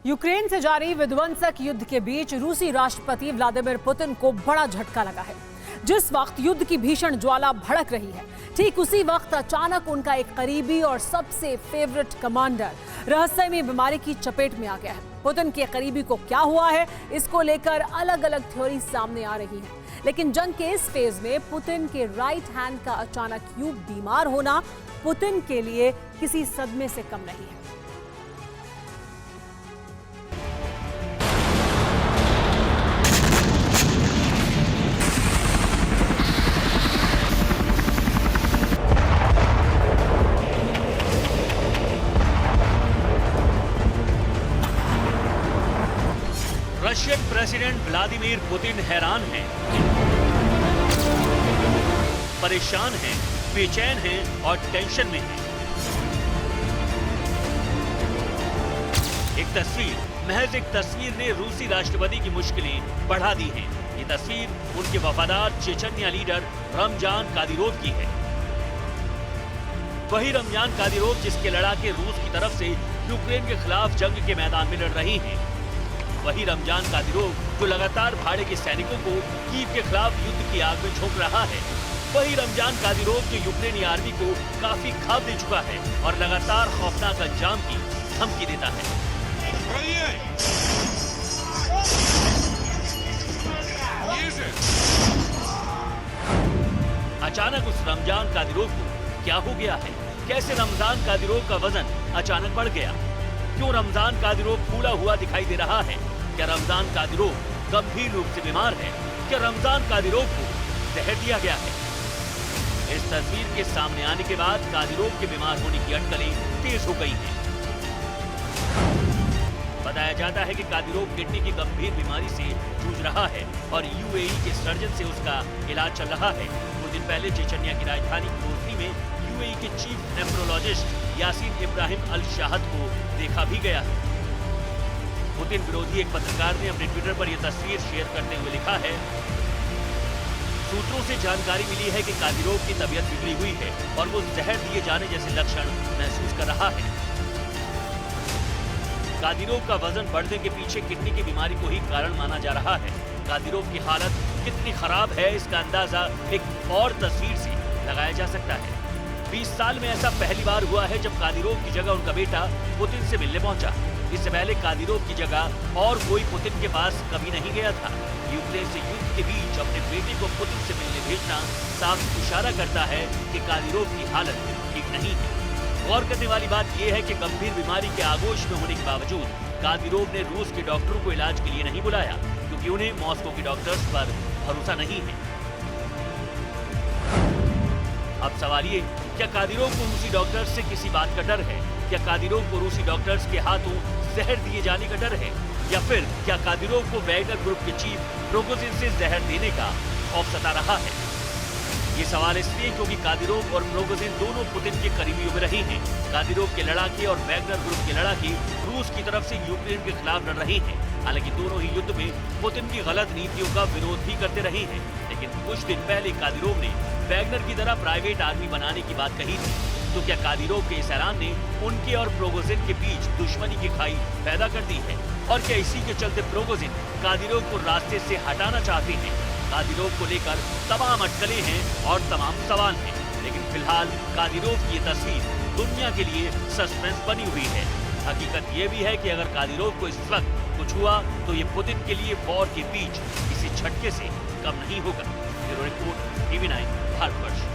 Ukraine से जारी विध्वंसक युद्ध के बीच रूसी राष्ट्रपति व्लादिमीर पुतिन को बड़ा झटका लगा है। जिस वक्त युद्ध की भीषण ज्वाला भड़क रही है, ठीक उसी वक्त अचानक उनका एक करीबी और सबसे फेवरेट कमांडर रहस्यमय बीमारी की चपेट में आ गया है। पुतिन के करीबी को क्या हुआ है, इसको लेकर अलग अलग थ्योरी सामने आ रही हैं। लेकिन जंग के इस फेज में पुतिन के राइट हैंड का अचानक यूं बीमार होना पुतिन के लिए किसी सदमे से कम नहीं है। रशियन प्रेसिडेंट व्लादिमीर पुतिन हैरान हैं, परेशान हैं, बेचैन हैं और टेंशन में हैं। महज एक तस्वीर ने रूसी राष्ट्रपति की मुश्किलें बढ़ा दी हैं। ये तस्वीर उनके वफादार चेचन्या लीडर रमजान कादिरोव की है। वही रमजान कादिरोव जिसके लड़ाके रूस की तरफ से यूक्रेन के खिलाफ जंग के मैदान में लड़ रही हैं। वही रमजान कादिरोव जो लगातार भाड़े के सैनिकों को कीव के खिलाफ युद्ध की आग में झोंक रहा है। वही रमजान कादिरोव जो यूक्रेनी आर्मी को काफी खाप दे चुका है और लगातार खौफनाक अंजाम की धमकी देता है। अचानक उस रमजान कादिरोव को क्या हो गया है? कैसे रमजान कादिरोव का वजन अचानक बढ़ गया? क्यों रमजान कादिरोव फूला हुआ दिखाई दे रहा है? क्या रमजान कादिरोव गंभीर रूप से बीमार है? क्या रमजान कादिरोव को जहर दिया गया है? इस तस्वीर के सामने आने के बाद कादिरोव के बीमार होने की अटकलें तेज हो गई हैं। बताया जाता है कि कादिरोव किडनी की गंभीर बीमारी से जूझ रहा है और यूएई के सर्जन से उसका इलाज चल रहा है। कुछ दिन पहले चेचन्या की राजधानी ग्रोजनी में यूएई के चीफ नेफ्रोलॉजिस्ट यासीन इब्राहिम अल शाहद को देखा भी गया है। पुतिन विरोधी एक पत्रकार ने अपने ट्विटर पर यह तस्वीर शेयर करते हुए लिखा है, सूत्रों से जानकारी मिली है कि कादिरोव की तबीयत बिगड़ी हुई है और वो जहर दिए जाने जैसे लक्षण महसूस कर रहा है। कादिरोव का वजन बढ़ने के पीछे किडनी की बीमारी को ही कारण माना जा रहा है। कादिरोव की हालत कितनी खराब है इसका अंदाजा एक और तस्वीर से लगाया जा सकता है। 20 साल में ऐसा पहली बार हुआ है जब कादिरोव की जगह उनका बेटा पुतिन से मिलने पहुंचा। इससे पहले कादिरोव की जगह और कोई पुतिन के पास कभी नहीं गया था। यूक्रेन से युद्ध के बीच अपने बेटे को पुतिन से मिलने भेजना साफ इशारा करता है कि कादिरोव की हालत ठीक नहीं है। गौर करने वाली बात यह है कि गंभीर बीमारी के आगोश में होने के बावजूद कादिरोव ने रूस के डॉक्टरों को इलाज के लिए नहीं बुलाया, क्योंकि उन्हें मॉस्को के डॉक्टर्स पर भरोसा नहीं है। अब सवाल ये, क्या कादिरोव को रूसी डॉक्टर्स से किसी बात का डर है? क्या कादिरोव को रूसी डॉक्टर्स के हाथों जहर दिए जाने का डर है? या फिर क्या कादिरोव को वैगनर ग्रुप के चीफ प्रोगोजिन से जहर देने का खौफ सता रहा है? ये सवाल इसलिए क्योंकि कादिरोव और प्रोगोजिन दोनों पुतिन के करीबियों में रहे हैं। कादिरोव के लड़ाके और वैगनर ग्रुप के लड़ाके रूस की तरफ से यूक्रेन के खिलाफ लड़ रहे हैं। हालांकि दोनों ही युद्ध में पुतिन की गलत नीतियों का विरोध भी करते रहे हैं। लेकिन कुछ दिन पहले कादिरोव ने वैगनर की तरह प्राइवेट आर्मी बनाने की बात कही थी। तो क्या कादिरोव के इस ऐलान ने उनके और प्रोगोजिन के बीच दुश्मनी की खाई पैदा कर दी है? और क्या इसी के चलते प्रोगोजिन कादिरोव को रास्ते से हटाना चाहते हैं? कादिरोव को लेकर तमाम अटकलें हैं और तमाम सवाल हैं। लेकिन फिलहाल कादिरोव की ये तस्वीर दुनिया के लिए सस्पेंस बनी हुई है। हकीकत ये भी है कि अगर कादिरोव को इस वक्त कुछ हुआ तो ये पुतिन के लिए वॉर के बीच किसी झटके से कम नहीं होगा। Bureau report, TV9 Bharatvarsh.